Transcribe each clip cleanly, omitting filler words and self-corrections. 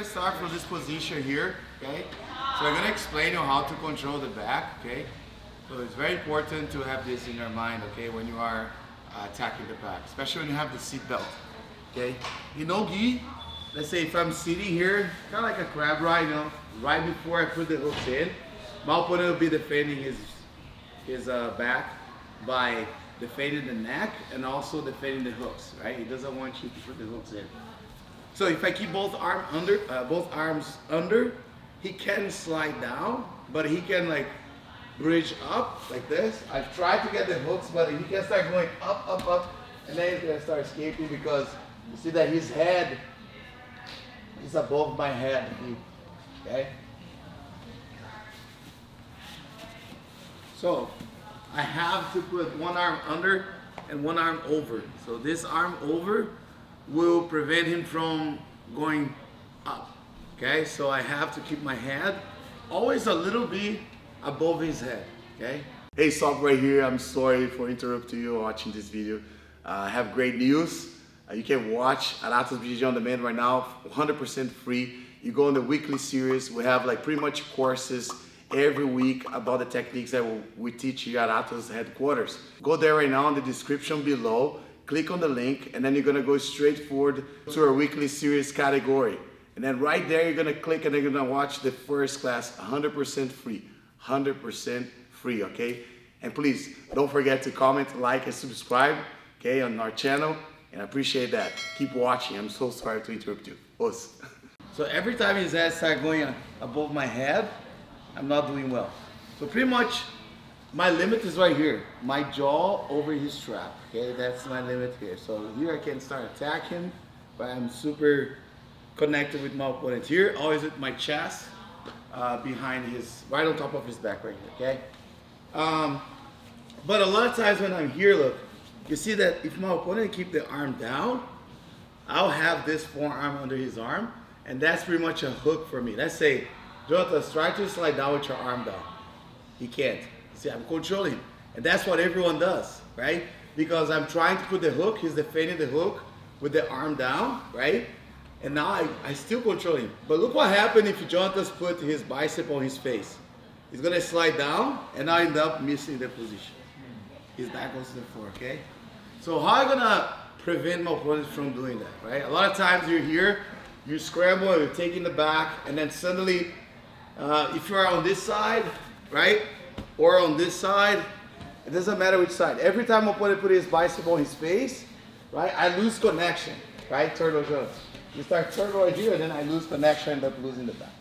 start from this position here, okay? So I'm gonna explain you how to control the back, okay? So it's very important to have this in your mind, okay, when you are attacking the back, especially when you have the seat belt, okay? In no-gi, let's say if I'm sitting here, kind of like a crab ride, you know, right before I put the hooks in, my opponent will be defending his back by defending the neck and also defending the hooks, right? He doesn't want you to put the hooks in. So if I keep both arms under, he can slide down, but he can like bridge up like this. I've tried to get the hooks, but he can start going up, up, up, and then he's gonna start escaping because you see that his head is above my head, okay? So I have to put one arm under and one arm over. So this arm over will prevent him from going up, okay? So I have to keep my head always a little bit above his head, okay? Hey, Sock right here. I'm sorry for interrupting you watching this video. I have great news. You can watch at Atos Jiu-Jitsu on demand right now, 100% free. You go on the weekly series. We have like pretty much courses every week about the techniques that we teach here at Atos headquarters. Go there right now in the description below, click on the link, and then you're gonna go straight forward to our weekly series category. And then right there, you're gonna click and you're gonna watch the first class 100% free, 100% free, okay? And please, don't forget to comment, like, and subscribe, okay, on our channel. And I appreciate that. Keep watching. I'm so sorry to interrupt you. Us. So every time his head starts going above my head, I'm not doing well. So pretty much my limit is right here. My jaw over his strap. Okay, that's my limit here. So here I can start attacking, but I'm super connected with my opponent. Here, always with my chest behind his, right on top of his back right here, okay? But a lot of times when I'm here, look, you see that if my opponent keep the arm down, I'll have this forearm under his arm, and that's pretty much a hook for me. Let's say, Jonathan, try to slide down with your arm down. He can't. See, I'm controlling him. And that's what everyone does, right? Because I'm trying to put the hook, he's defending the hook with the arm down, right? And now I still control him. But look what happened if Jonathan put his bicep on his face. He's gonna slide down, and I end up missing the position. His back goes to the floor, okay? So how am I gonna prevent my opponent from doing that, right? A lot of times you're here, you scramble, you're taking the back, and then suddenly, if you're on this side, right, or on this side, it doesn't matter which side. Every time my opponent put his bicep on his face, right, I lose connection, right? Turtle jump. You start turtle right here, and then I lose connection, end up losing the back.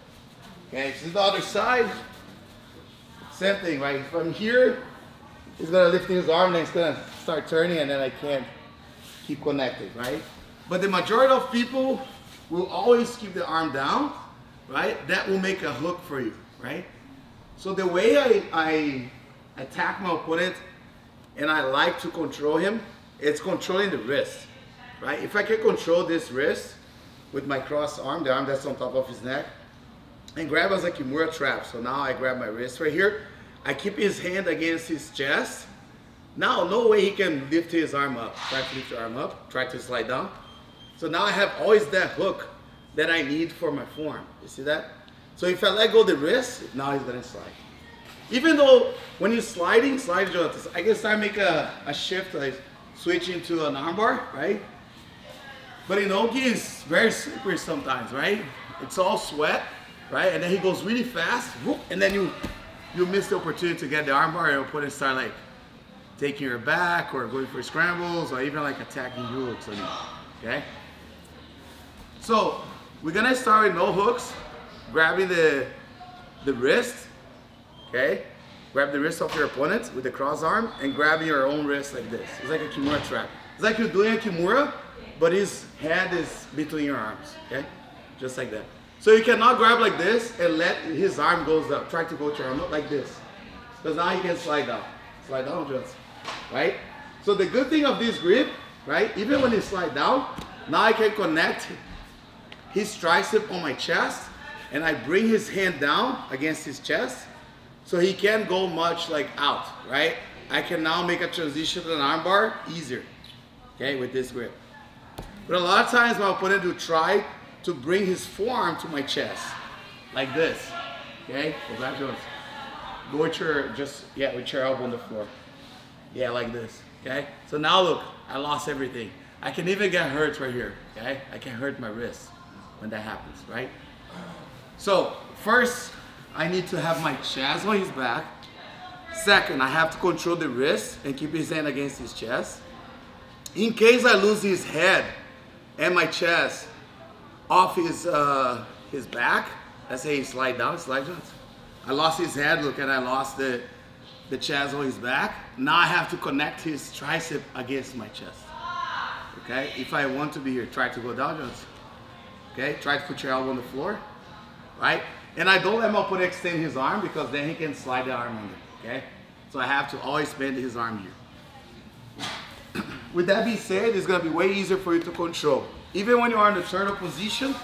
Okay, so this is the other side. Same thing, right? From here, he's gonna lift his arm, and then he's gonna start turning, and then I can't keep connected, right? But the majority of people will always keep the arm down, right? That will make a hook for you, right? So the way I attack my opponent and I like to control him, it's controlling the wrist, right? If I can control this wrist with my cross arm, the arm that's on top of his neck, and grab as a Kimura trap. So now I grab my wrist right here. I keep his hand against his chest. Now, no way he can lift his arm up. Try to lift your arm up, try to slide down. So now I have always that hook that I need for my forearm. You see that? So if I let go of the wrist, now he's gonna slide. Even though when you're sliding, I can start make a shift, like switch into an armbar, right? But in Oki, it's very slippery sometimes, right? It's all sweat, right? And then he goes really fast, whoop, and then you miss the opportunity to get the armbar, and your opponent start like taking your back or going for scrambles or even like attacking you hooks on you, okay? So we're gonna start with no hooks, grabbing the wrist, okay? Grab the wrist of your opponent with the cross arm and grabbing your own wrist like this. It's like a Kimura trap. It's like you're doing a Kimura, but his head is between your arms, okay? Just like that. So you cannot grab like this and let his arm goes up. Try to go to your arm, not like this. Because now you can slide down. Slide down just, right? So the good thing of this grip, right? Even when you slide down, now I can connect his tricep on my chest and I bring his hand down against his chest so he can't go much like out, right? I can now make a transition to an armbar easier, okay, with this grip. But a lot of times my opponent will try to bring his forearm to my chest, like this, okay? Go back, Jones. Go with your, with your elbow on the floor. Yeah, like this, okay? So now look, I lost everything. I can even get hurt right here, okay? I can hurt my wrist when that happens, right? So first, I need to have my chest on his back. Second, I have to control the wrist and keep his hand against his chest. In case I lose his head and my chest off his back, let's say he slide down. I lost his head, look, and I lost the chest on his back. Now I have to connect his tricep against my chest. Okay, if I want to be here, try to go down, Jones. Okay, try to put your elbow on the floor, right? And I don't let my opponent extend his arm because then he can slide the arm under, okay? So I have to always bend his arm here. With that being said, it's gonna be way easier for you to control. Even when you are in the turtle position,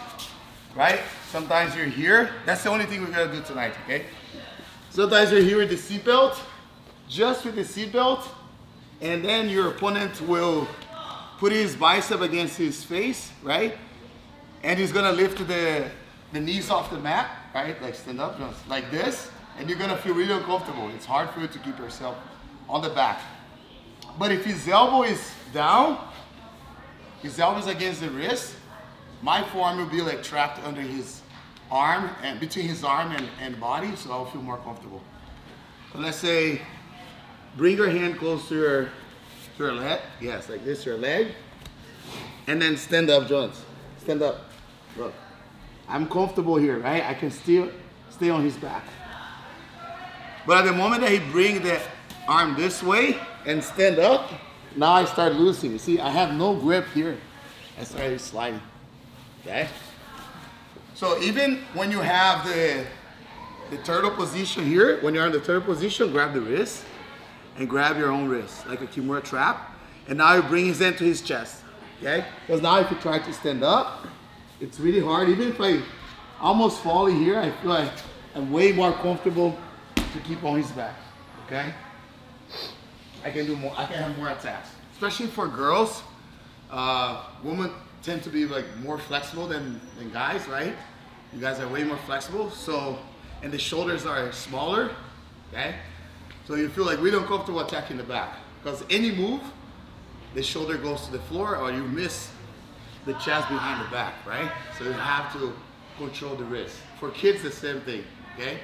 right? Sometimes you're here. That's the only thing we're gonna do tonight, okay? Sometimes you're here with the seatbelt, just with the seatbelt, and then your opponent will put his bicep against his face, right? And he's gonna lift the knees off the mat, right? Like stand up, just like this, and you're gonna feel really uncomfortable. It's hard for you to keep yourself on the back. But if his elbow is down, his elbow is against the wrist, my forearm will be like trapped under his arm and between his arm and body, so I'll feel more comfortable. So let's say, bring your hand close to your leg. Yes, like this, your leg. And then stand up, Jones. Stand up. Look, I'm comfortable here, right? I can still stay on his back. But at the moment that he brings the arm this way and stand up, now I start losing. You see, I have no grip here. I started sliding, okay? So even when you have the turtle position here, when you're in the turtle position, grab the wrist and grab your own wrist, like a Kimura trap. And now you bring his hand to his chest, okay? Because now if you try to stand up, it's really hard. Even if I almost fall in here, I feel like I'm way more comfortable to keep on his back, okay? I can do more, I can have more attacks. Especially for girls, women tend to be like more flexible than guys, right? You guys are way more flexible, so, and the shoulders are smaller, okay? So you feel like really uncomfortable attacking the back. Because any move, the shoulder goes to the floor or you miss the chest behind the back, right? So you have to control the wrist. For kids, the same thing, okay?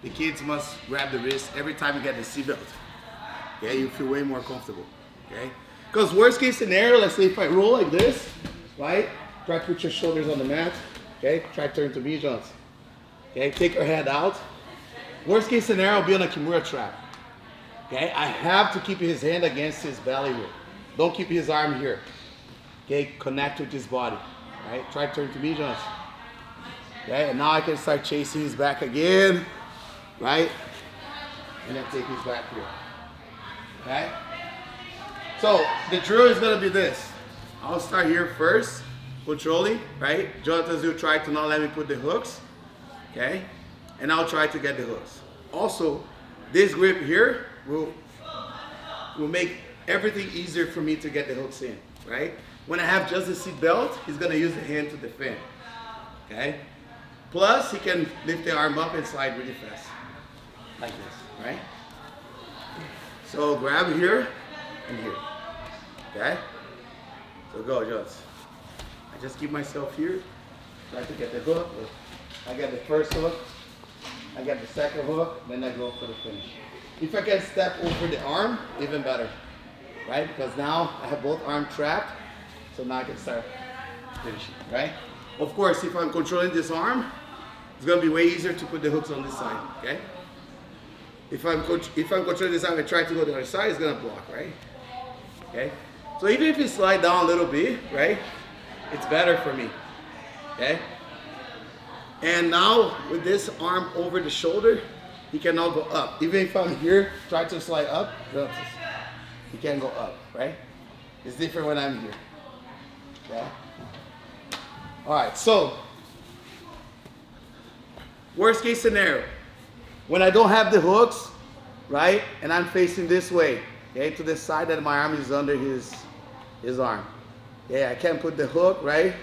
The kids must grab the wrist every time you get the seatbelt. Okay, you feel way more comfortable, okay? Because worst case scenario, let's say if I roll like this, right? Try to put your shoulders on the mat, okay? Try to turn to me, Jones. Okay, take your head out. Worst case scenario, I'll be on a Kimura trap. Okay, I have to keep his hand against his belly here. Don't keep his arm here. Okay, connect with his body. Right? Try to turn to me, Jones. Okay, and now I can start chasing his back again. Right? And then take his back here. Okay? So the drill is gonna be this. I'll start here first, controlling, right? Jonathan will try to not let me put the hooks. Okay? And I'll try to get the hooks. Also, this grip here will make everything easier for me to get the hooks in, right? When I have just the seat belt, he's gonna use the hand to defend, okay? Plus, he can lift the arm up and slide really fast, like this, right? So grab here and here, okay? So go, just. I just keep myself here, try to get the hook. I get the first hook, I get the second hook, then I go for the finish. If I can step over the arm, even better, right? Because now I have both arms trapped, so now I can start finishing, right? Of course, if I'm controlling this arm, it's gonna be way easier to put the hooks on this side, okay? If I'm controlling this arm and try to go to the other side, it's gonna block, right? Okay? So even if you slide down a little bit, right? It's better for me, okay? And now with this arm over the shoulder, he can now go up. Even if I'm here, try to slide up, he can't go up, right? It's different when I'm here, okay? All right, so worst case scenario, when I don't have the hooks, right? And I'm facing this way, okay? To the side that my arm is under his arm. Yeah, I can't put the hook, right?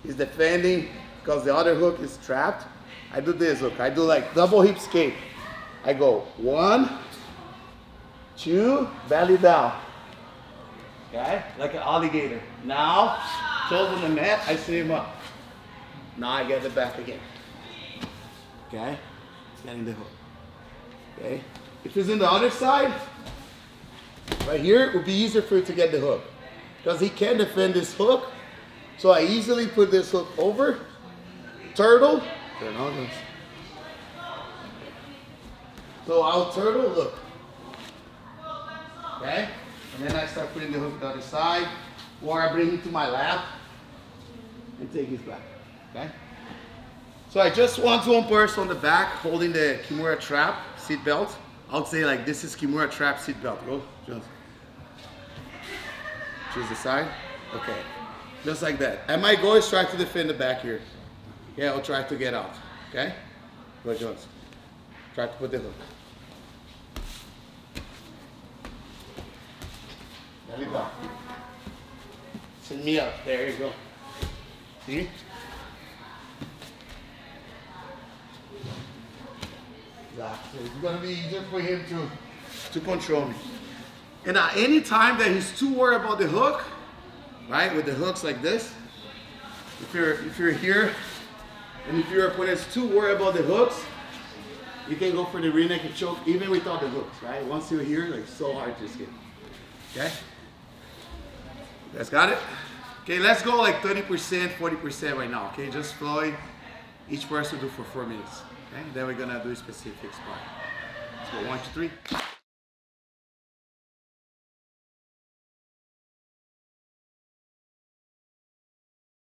He's defending because the other hook is trapped. I do this hook. I do like double hip escape. I go 1, 2, belly down. Okay, like an alligator. Now, toes on the mat, I set him up. Now I get it back again. Okay, getting the hook. Okay, if it's in the other side, right here, it would be easier for you to get the hook. Because he can't defend this hook. So I easily put this hook over, turtle, turn on this. So I'll turtle, look. Okay? And then I start putting the hook to the other side, or I bring him to my lap and take his back. Okay? So I just one-to-one person on the back holding the Kimura trap seat belt. I would say like this is Kimura trap seat belt. Go, just choose the side. Okay. Just like that. And my goal is try to defend the back here. Yeah, I'll try to get out. Okay? Go, Jones. Try to put the hook. There we go. Send me up. There you go. See? Exactly. It's going to be easier for him to control me. And any time that he's too worried about the hook, right, with the hooks like this, if you're here, and if your opponent's too worried about the hooks, you can go for the rear naked choke even without the hooks, right? Once you're here, like so hard to escape. Okay? You guys got it? Okay, let's go like 30%, 40% right now. Okay, just flowing. Each person do for 4 minutes. Okay, then we're gonna do a specific spot. Let's go 1, 2, 3.